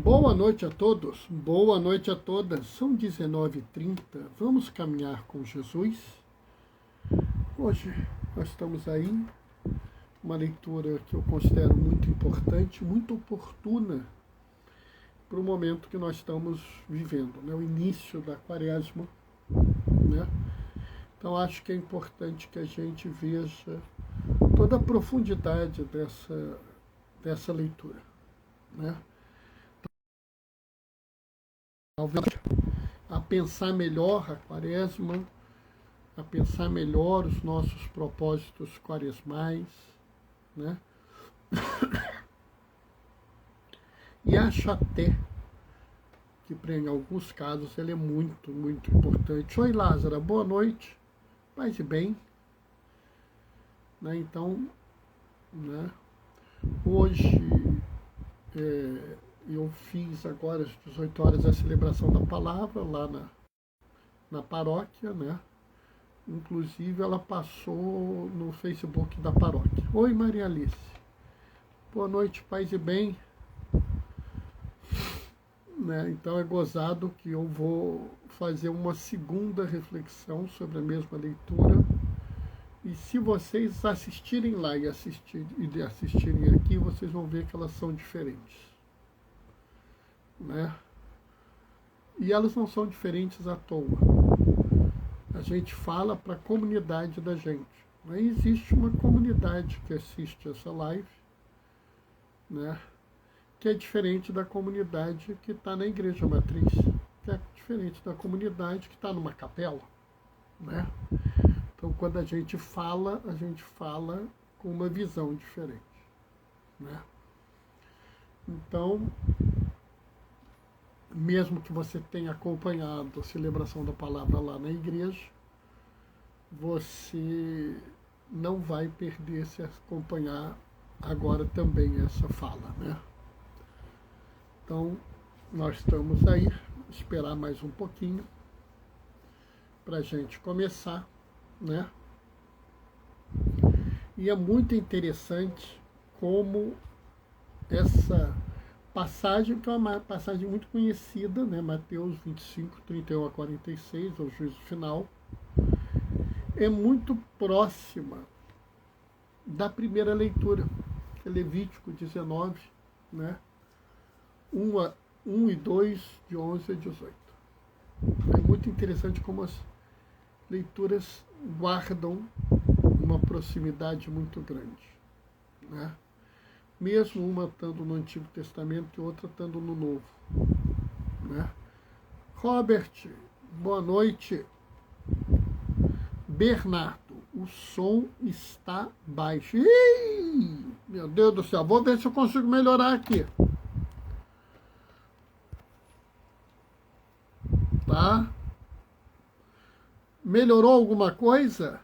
Boa noite a todos, boa noite a todas. São 19h30, vamos caminhar com Jesus. Hoje nós estamos aí, uma leitura que eu considero muito importante, muito oportuna para o momento que nós estamos vivendo, né? O início da quaresma, né? Então acho que é importante que a gente veja toda a profundidade dessa leitura, né? A pensar melhor a quaresma, a pensar melhor os nossos propósitos quaresmais, né? E acho até que, em alguns casos, ele é muito, muito importante. Oi, Lázara, boa noite, paz e bem. Né? Então, né? Hoje eu fiz agora às 18 horas a celebração da palavra lá na paróquia, né? Inclusive ela passou no Facebook da paróquia. Oi, Maria Alice. Boa noite, paz e bem. Né? Então é gozado que eu vou fazer uma segunda reflexão sobre a mesma leitura. E se vocês assistirem lá e assistirem aqui, vocês vão ver que elas são diferentes. Né? E elas não são diferentes à toa. A gente fala para a comunidade da gente. Né? Existe uma comunidade que assiste essa live, né? Que é diferente da comunidade que está na igreja matriz, que é diferente da comunidade que está numa capela. Né? Então, quando a gente fala com uma visão diferente. Né? Então, mesmo que você tenha acompanhado a celebração da palavra lá na igreja, você não vai perder se acompanhar agora também essa fala, né? Então, nós estamos aí, esperar mais um pouquinho para a gente começar, né? E é muito interessante como essa passagem, que é uma passagem muito conhecida, né? Mateus 25, 31 a 46, o juízo final, é muito próxima da primeira leitura, que é Levítico 19, né? 1 e 2, de 11 a 18. É muito interessante como as leituras guardam uma proximidade muito grande, né? Mesmo uma estando no Antigo Testamento e outra estando no Novo. Né? Robert, boa noite. Bernardo, o som está baixo. Ih, meu Deus do céu, vou ver se eu consigo melhorar aqui. Tá? Melhorou alguma coisa?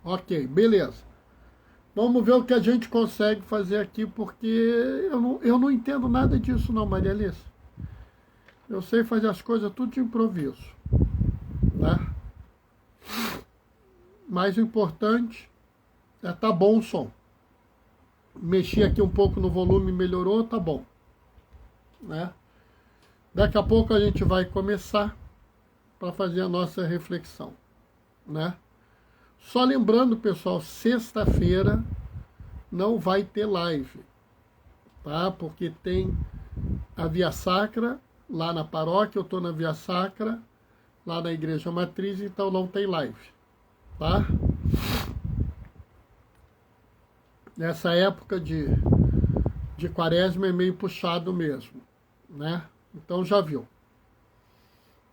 Ok, beleza. Vamos ver o que a gente consegue fazer aqui, porque eu não entendo nada disso não, Maria Alice. Eu sei fazer as coisas tudo de improviso. Tá? Mas o importante é tá bom o som. Mexi aqui um pouco no volume, melhorou, tá bom. Né? Daqui a pouco a gente vai começar para fazer a nossa reflexão. Né? Só lembrando, pessoal, sexta-feira não vai ter live, tá? Porque tem a Via Sacra lá na paróquia, eu estou na Via Sacra, lá na Igreja Matriz, então não tem live, tá? Nessa época de quaresma é meio puxado mesmo, né? Então já viu.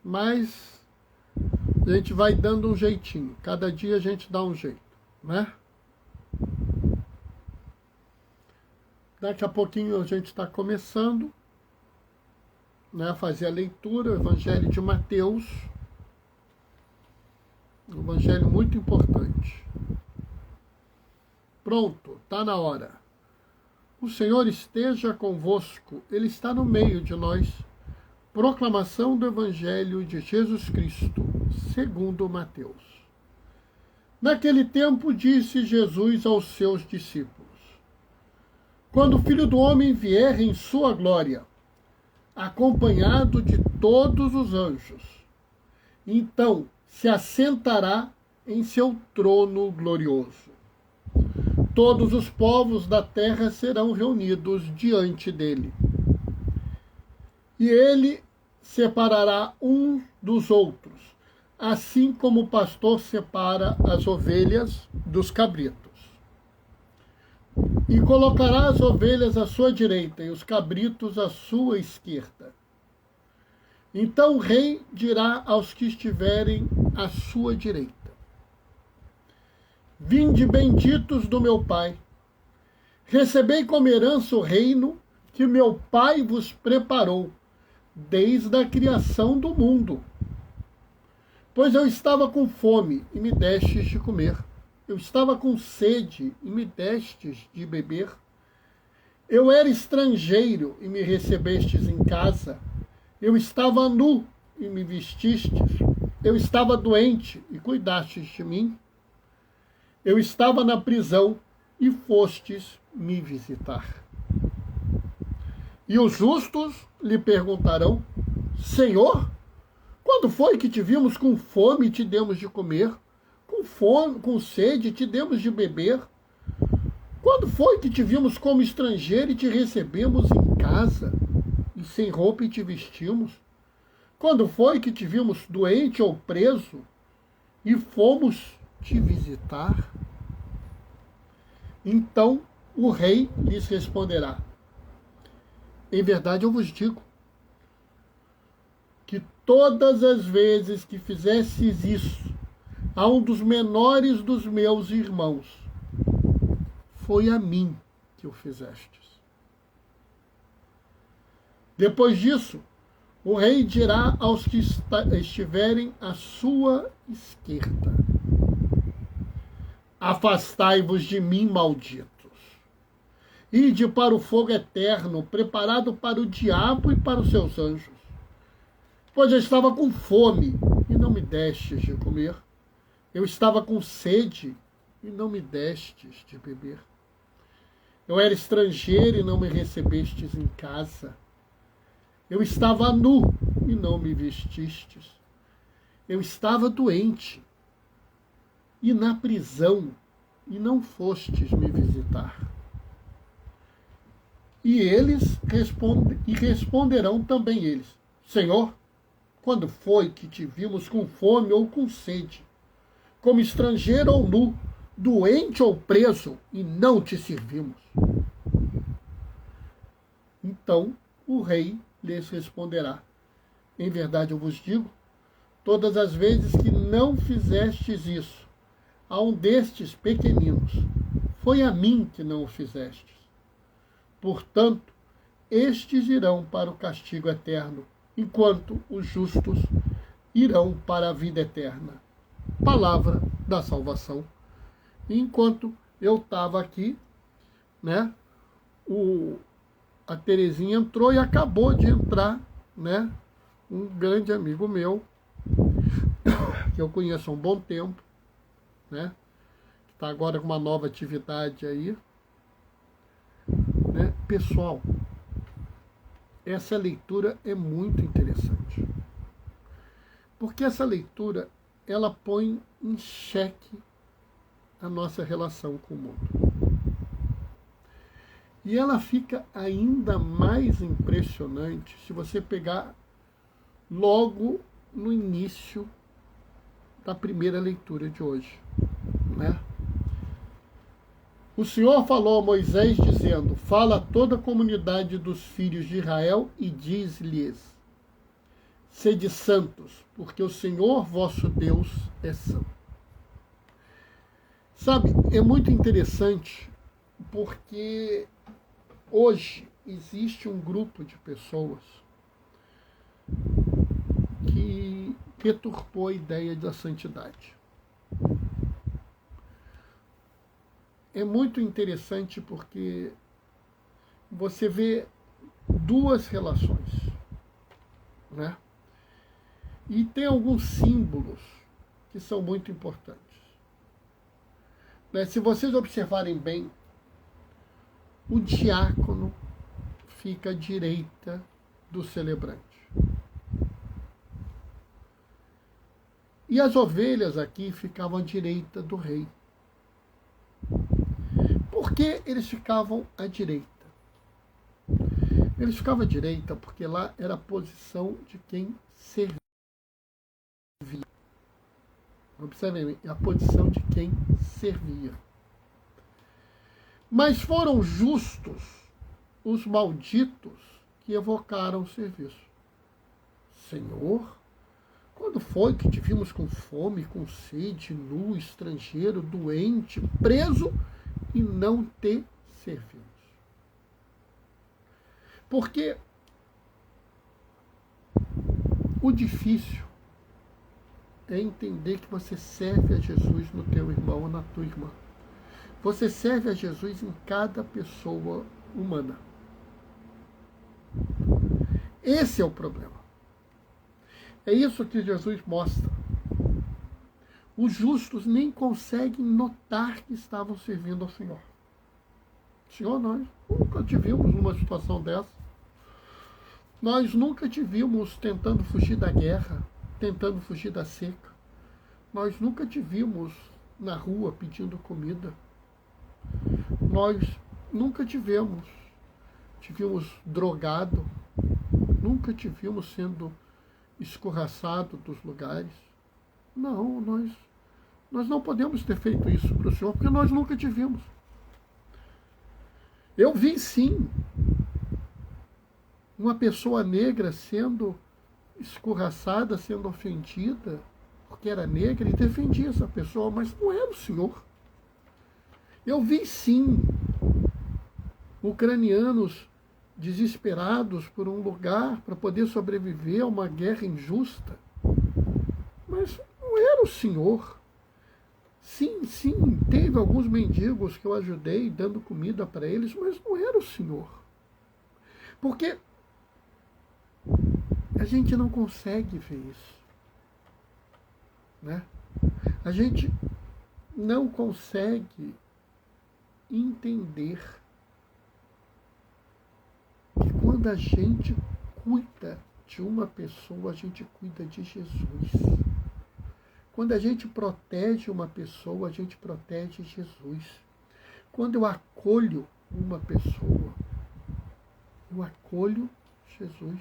Mas a gente vai dando um jeitinho. Cada dia a gente dá um jeito, né? Daqui a pouquinho a gente está começando, né, a fazer a leitura, o Evangelho de Mateus. Um evangelho muito importante. Pronto, está na hora. O Senhor esteja convosco, Ele está no meio de nós. Proclamação do Evangelho de Jesus Cristo, segundo Mateus. Naquele tempo disse Jesus aos seus discípulos: quando o Filho do Homem vier em sua glória, acompanhado de todos os anjos, então se assentará em seu trono glorioso. Todos os povos da terra serão reunidos diante dele. E ele separará uns dos outros, assim como o pastor separa as ovelhas dos cabritos. E colocará as ovelhas à sua direita e os cabritos à sua esquerda. Então o rei dirá aos que estiverem à sua direita: vinde benditos do meu Pai, recebei como herança o reino que meu Pai vos preparou desde a criação do mundo. Pois eu estava com fome e me destes de comer. Eu estava com sede e me destes de beber. Eu era estrangeiro e me recebestes em casa. Eu estava nu e me vestistes. Eu estava doente e cuidastes de mim. Eu estava na prisão e fostes me visitar. E os justos lhe perguntarão: Senhor, quando foi que te vimos com fome e te demos de comer? Com fome, com sede e te demos de beber? Quando foi que te vimos como estrangeiro e te recebemos em casa? E sem roupa e te vestimos? Quando foi que te vimos doente ou preso e fomos te visitar? Então o rei lhes responderá: em verdade eu vos digo que todas as vezes que fizestes isso a um dos menores dos meus irmãos, foi a mim que o fizestes. Depois disso, o rei dirá aos que estiverem à sua esquerda: afastai-vos de mim, malditos. Ide para o fogo eterno, preparado para o diabo e para os seus anjos. Pois eu estava com fome e não me destes de comer. Eu estava com sede e não me destes de beber. Eu era estrangeiro e não me recebestes em casa. Eu estava nu e não me vestistes. Eu estava doente e na prisão e não fostes me visitar. E eles responderão também eles: Senhor, quando foi que te vimos com fome ou com sede, como estrangeiro ou nu, doente ou preso, e não te servimos? Então o rei lhes responderá: em verdade eu vos digo, todas as vezes que não fizestes isso a um destes pequeninos, foi a mim que não o fizestes. Portanto, estes irão para o castigo eterno, enquanto os justos irão para a vida eterna. Palavra da salvação. E enquanto eu estava aqui, né, a Terezinha entrou e acabou de entrar, né, um grande amigo meu, que eu conheço há um bom tempo, né, que está agora com uma nova atividade aí. Né? Pessoal, essa leitura é muito interessante, porque essa leitura ela põe em xeque a nossa relação com o mundo. E ela fica ainda mais impressionante se você pegar logo no início da primeira leitura de hoje, né? O Senhor falou a Moisés dizendo: fala a toda a comunidade dos filhos de Israel e diz-lhes: sede santos, porque o Senhor vosso Deus é santo. Sabe, é muito interessante porque hoje existe um grupo de pessoas que deturpou a ideia da santidade. É muito interessante porque você vê duas relações, né? E tem alguns símbolos que são muito importantes. Se vocês observarem bem, o diácono fica à direita do celebrante. E as ovelhas aqui ficavam à direita do rei. Por que eles ficavam à direita? Eles ficavam à direita porque lá era a posição de quem servia. Observem, é a posição de quem servia. Mas foram justos os malditos que evocaram o serviço. Senhor, quando foi que te vimos com fome, com sede, nu, estrangeiro, doente, preso e não te servimos? Porque o difícil é entender que você serve a Jesus no teu irmão ou na tua irmã. Você serve a Jesus em cada pessoa humana. Esse é o problema. É isso que Jesus mostra. Os justos nem conseguem notar que estavam servindo ao Senhor. Senhor, nós nunca te vimos numa situação dessa. Nós nunca te vimos tentando fugir da guerra, tentando fugir da seca. Nós nunca te vimos na rua pedindo comida. Nós nunca te vimos drogado. Nunca te vimos sendo escorraçado dos lugares. Não, nós não podemos ter feito isso para o Senhor, porque nós nunca te vimos. Eu vi sim uma pessoa negra sendo escorraçada, sendo ofendida, porque era negra, e defendia essa pessoa, mas não era o Senhor. Eu vi sim ucranianos desesperados por um lugar para poder sobreviver a uma guerra injusta, mas não era o Senhor. Sim, teve alguns mendigos que eu ajudei dando comida para eles, mas não era o Senhor. Porque a gente não consegue ver isso, né? A gente não consegue entender que quando a gente cuida de uma pessoa, a gente cuida de Jesus. Quando a gente protege uma pessoa, a gente protege Jesus. Quando eu acolho uma pessoa, eu acolho Jesus.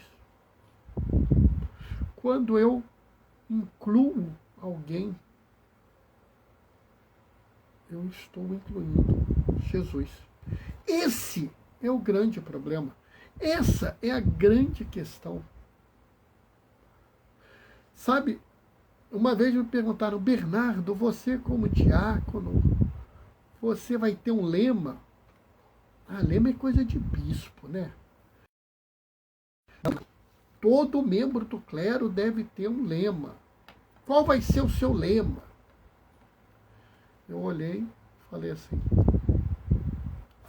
Quando eu incluo alguém, eu estou incluindo Jesus. Esse é o grande problema. Essa é a grande questão. Sabe, uma vez me perguntaram, Bernardo, você como diácono, você vai ter um lema? Lema é coisa de bispo, né? Todo membro do clero deve ter um lema. Qual vai ser o seu lema? Eu olhei e falei assim,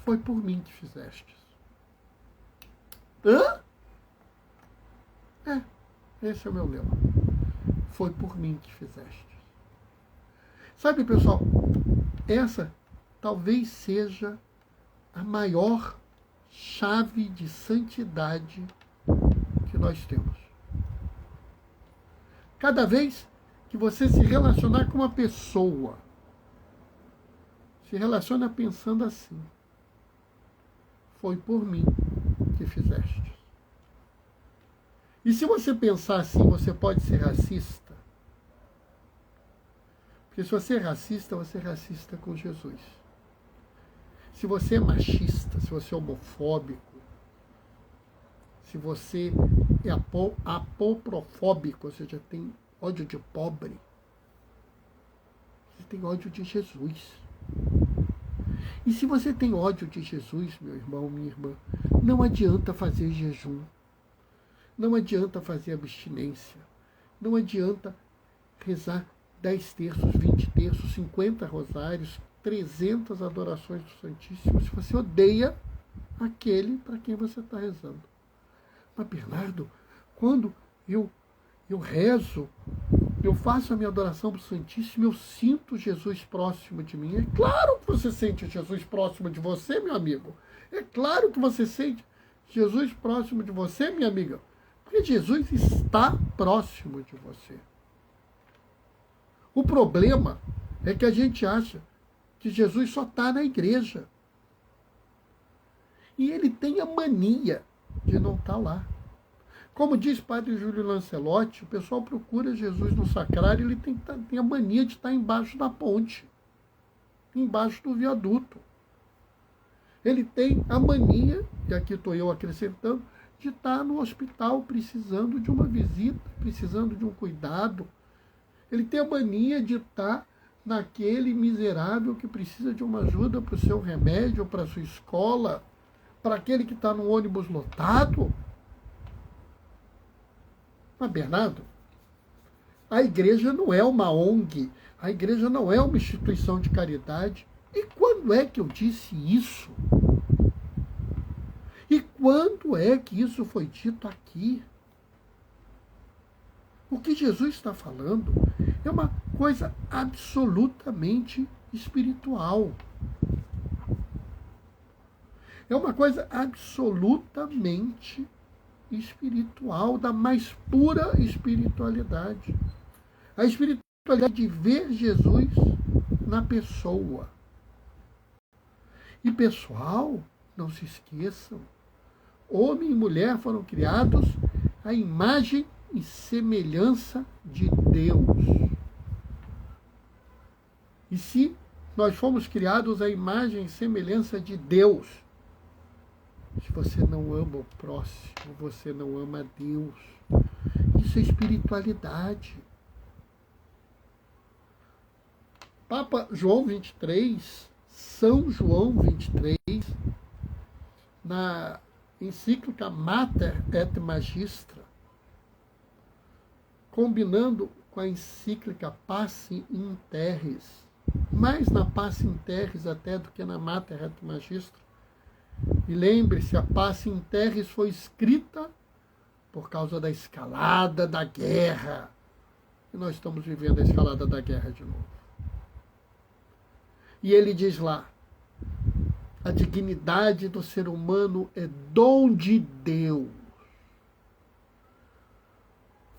foi por mim que fizestes. Hã? Esse é o meu lema. Foi por mim que fizestes. Sabe, pessoal, essa talvez seja a maior chave de santidade que nós temos. Cada vez que você se relacionar com uma pessoa, se relaciona pensando assim, foi por mim que fizeste. E se você pensar assim, você pode ser racista. Porque se você é racista com Jesus. Se você é machista, se você é homofóbico, se você é apoprofóbico, ou seja, tem ódio de pobre, você tem ódio de Jesus. E se você tem ódio de Jesus, meu irmão, minha irmã, não adianta fazer jejum, não adianta fazer abstinência, não adianta rezar 10 terços, 20 terços, 50 rosários, 300 adorações do Santíssimo, se você odeia aquele para quem você está rezando. Mas, Bernardo, quando eu eu rezo, eu faço a minha adoração para o Santíssimo, eu sinto Jesus próximo de mim. É claro que você sente Jesus próximo de você, meu amigo. É claro que você sente Jesus próximo de você, minha amiga. Porque Jesus está próximo de você. O problema é que a gente acha que Jesus só está na igreja. E ele tem a mania de não estar lá. Como diz Padre Júlio Lancelotti, o pessoal procura Jesus no sacrário e ele tem a mania de estar embaixo da ponte, embaixo do viaduto. Ele tem a mania, e aqui estou eu acrescentando, de estar no hospital precisando de uma visita, precisando de um cuidado. Ele tem a mania de estar naquele miserável que precisa de uma ajuda para o seu remédio, para a sua escola, para aquele que está no ônibus lotado. Mas, Bernardo, a igreja não é uma ONG, a igreja não é uma instituição de caridade. E quando é que eu disse isso? E quando é que isso foi dito aqui? O que Jesus está falando é uma coisa absolutamente espiritual. É uma coisa absolutamente espiritual, da mais pura espiritualidade. A espiritualidade de ver Jesus na pessoa. E pessoal, não se esqueçam, homem e mulher foram criados à imagem e semelhança de Deus. E se nós fomos criados à imagem e semelhança de Deus, se você não ama o próximo, você não ama a Deus. Isso é espiritualidade. Papa João 23, São João 23, na encíclica Mater et Magistra, combinando com a encíclica Pace in Terris, mais na Pace in Terris até do que na Mater et Magistra. E lembre-se, a Pace in Terris foi escrita por causa da escalada da guerra. E nós estamos vivendo a escalada da guerra de novo. E ele diz lá, a dignidade do ser humano é dom de Deus,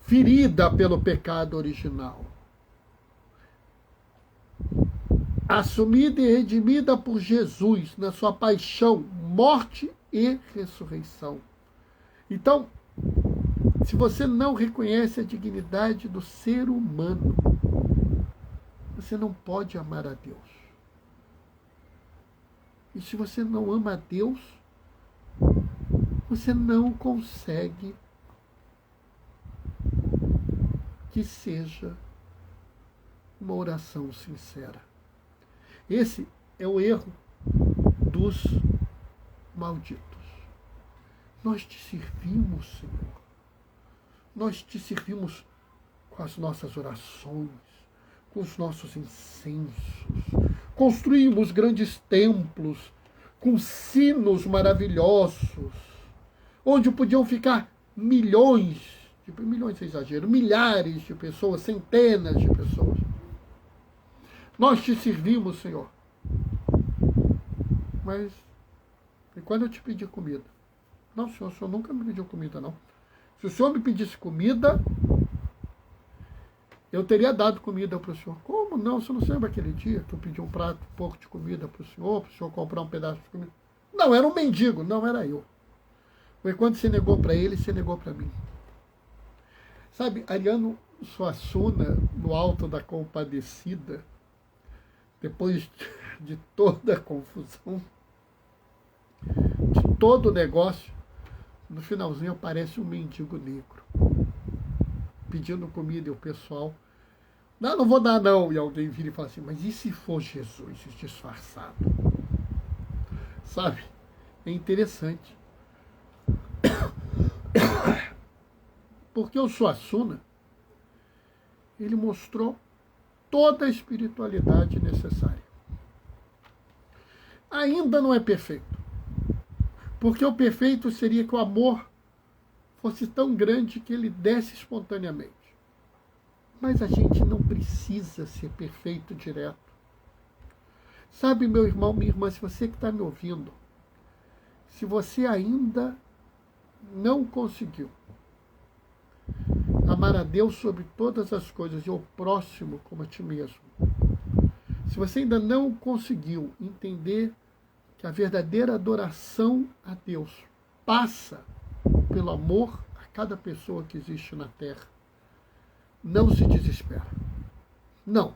ferida pelo pecado original, assumida e redimida por Jesus na sua paixão, morte e ressurreição. Então, se você não reconhece a dignidade do ser humano, você não pode amar a Deus. E se você não ama a Deus, você não consegue que seja uma oração sincera. Esse é o erro dos malditos. Nós te servimos, Senhor. Nós te servimos com as nossas orações, com os nossos incensos. Construímos grandes templos com sinos maravilhosos, onde podiam ficar milhões é exagero, milhares de pessoas, centenas de pessoas. Nós te servimos, Senhor. Mas, e quando eu te pedi comida? Não, Senhor, o Senhor nunca me pediu comida, não. Se o Senhor me pedisse comida, eu teria dado comida para o Senhor. Como não? Você não se lembra aquele dia que eu pedi um pouco de comida para o Senhor comprar um pedaço de comida? Não, era um mendigo, não era eu. Porque quando você negou para ele, você negou para mim. Sabe, Ariano Suassuna, no Alto da Compadecida, depois de toda a confusão, de todo o negócio, no finalzinho aparece um mendigo negro, pedindo comida, e o pessoal, não vou dar não, e alguém vira e fala assim, mas e se for Jesus disfarçado? Sabe, é interessante. Porque o Suassuna, ele mostrou toda a espiritualidade necessária. Ainda não é perfeito. Porque o perfeito seria que o amor fosse tão grande que ele desse espontaneamente. Mas a gente não precisa ser perfeito direto. Sabe, meu irmão, minha irmã, se você que está me ouvindo, se você ainda não conseguiu amar a Deus sobre todas as coisas e ao próximo como a ti mesmo, se você ainda não conseguiu entender que a verdadeira adoração a Deus passa pelo amor a cada pessoa que existe na Terra, não se desespera. Não.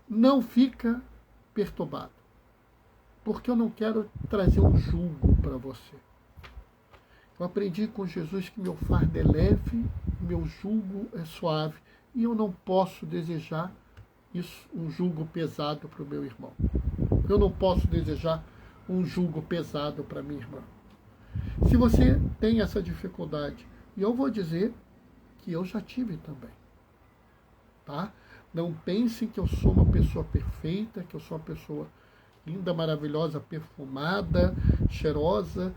Não fica perturbado. Porque eu não quero trazer um jugo para você. Eu aprendi com Jesus que meu fardo é leve, meu jugo é suave. E eu não posso desejar isso, um jugo pesado para o meu irmão. Eu não posso desejar um jugo pesado para minha irmã. Se você tem essa dificuldade, e eu vou dizer que eu já tive também, tá? Não pensem que eu sou uma pessoa perfeita, que eu sou uma pessoa linda, maravilhosa, perfumada, cheirosa,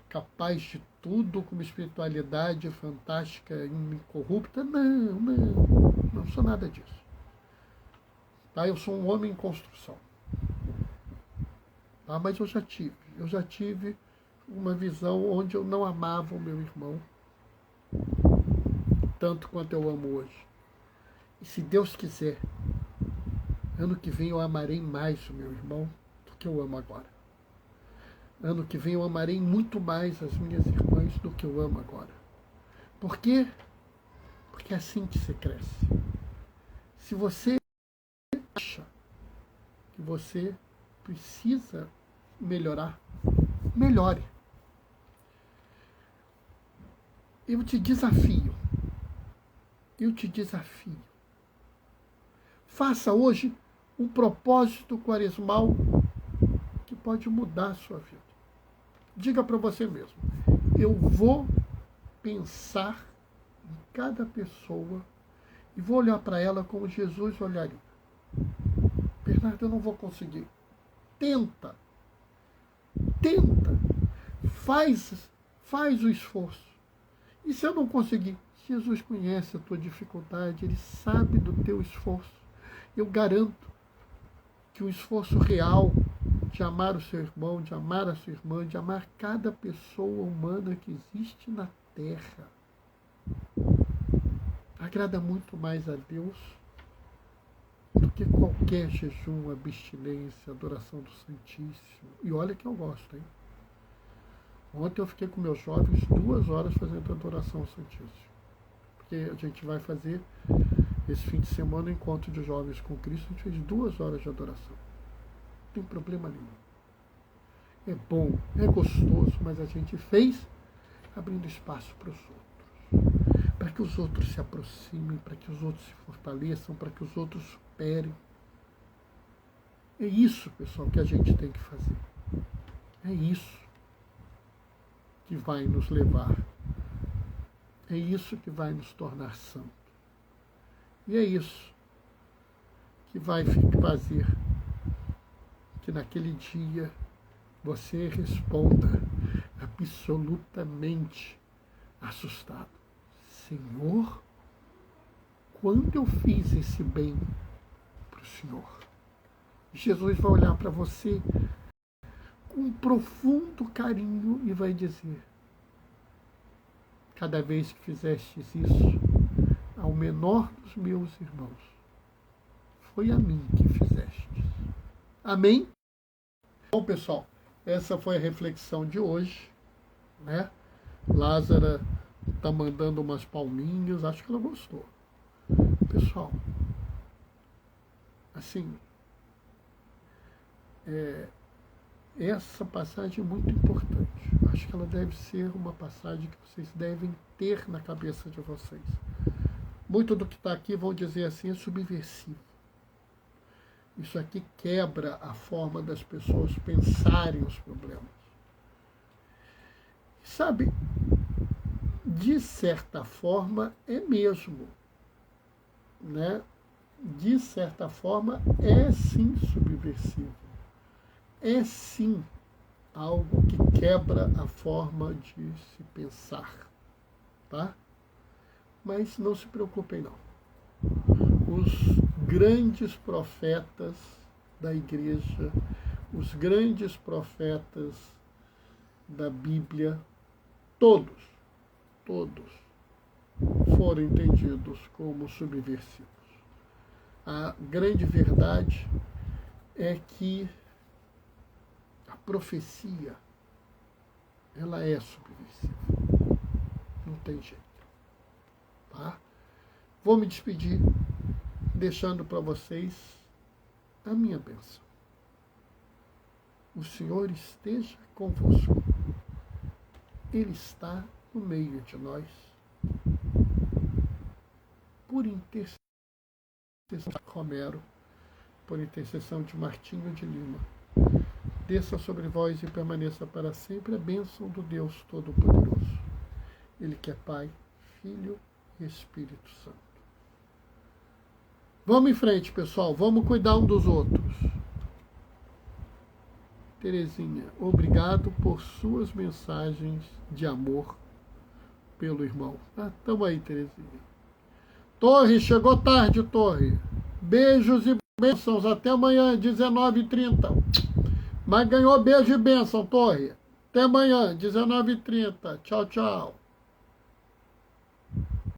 capaz de tudo, com uma espiritualidade fantástica, incorrupta. Não sou nada disso. Tá? Eu sou um homem em construção. Tá? Mas eu já tive uma visão onde eu não amava o meu irmão tanto quanto eu amo hoje. E se Deus quiser, ano que vem eu amarei mais o meu irmão do que eu amo agora. Ano que vem eu amarei muito mais as minhas irmãs do que eu amo agora. Por quê? Porque é assim que você cresce. Se você acha que você precisa melhorar, melhore. Eu te desafio. Faça hoje um propósito quaresmal que pode mudar a sua vida. Diga para você mesmo: eu vou pensar em cada pessoa e vou olhar para ela como Jesus olharia. Bernardo, eu não vou conseguir. Tenta. Faz o esforço. E se eu não conseguir? Jesus conhece a tua dificuldade, Ele sabe do teu esforço. Eu garanto que o esforço real de amar o seu irmão, de amar a sua irmã, de amar cada pessoa humana que existe na Terra, agrada muito mais a Deus do que qualquer jejum, abstinência, adoração do Santíssimo. E olha que eu gosto, hein? Ontem eu fiquei com meus jovens 2 horas fazendo adoração ao Santíssimo. Porque a gente vai fazer esse fim de semana o encontro de jovens com Cristo. A gente fez 2 horas de adoração. Não tem problema nenhum. É bom, é gostoso, mas a gente fez abrindo espaço para os outros. Para que os outros se aproximem, para que os outros se fortaleçam, para que os outros superem. É isso, pessoal, que a gente tem que fazer. É isso que vai nos levar. É isso que vai nos tornar santos. E é isso que vai fazer que naquele dia você responda absolutamente assustado: Senhor, quando eu fiz esse bem para o Senhor? Jesus vai olhar para você com um profundo carinho e vai dizer: cada vez que fizestes isso ao menor dos meus irmãos, foi a mim que fizestes. Amém? Bom, pessoal, essa foi a reflexão de hoje, né? Lázara está mandando umas palminhas, acho que ela gostou. Pessoal, assim, essa passagem é muito importante. Acho que ela deve ser uma passagem que vocês devem ter na cabeça de vocês. Muito do que está aqui, vão dizer assim, é subversivo. Isso aqui quebra a forma das pessoas pensarem os problemas. Sabe, de certa forma é mesmo, né? De certa forma é sim subversivo. É sim algo que quebra a forma de se pensar, tá? Mas não se preocupem não. os grandes profetas da igreja, os grandes profetas da Bíblia, todos foram entendidos como subversivos. A grande verdade é que a profecia, ela é subversiva. Não tem jeito. Tá? Vou me despedir, deixando para vocês a minha bênção. O Senhor esteja convosco. Ele está no meio de nós. Por intercessão de Romero, por intercessão de Martinho de Lima, desça sobre vós e permaneça para sempre a bênção do Deus Todo-Poderoso. Ele que é Pai, Filho e Espírito Santo. Vamos em frente, pessoal. Vamos cuidar um dos outros. Terezinha, obrigado por suas mensagens de amor pelo irmão. Tamo aí, Terezinha. Torre, chegou tarde, Torre. Beijos e bênçãos. Até amanhã, 19h30. Mas ganhou beijo e bênção, Torre. Até amanhã, 19h30. Tchau, tchau.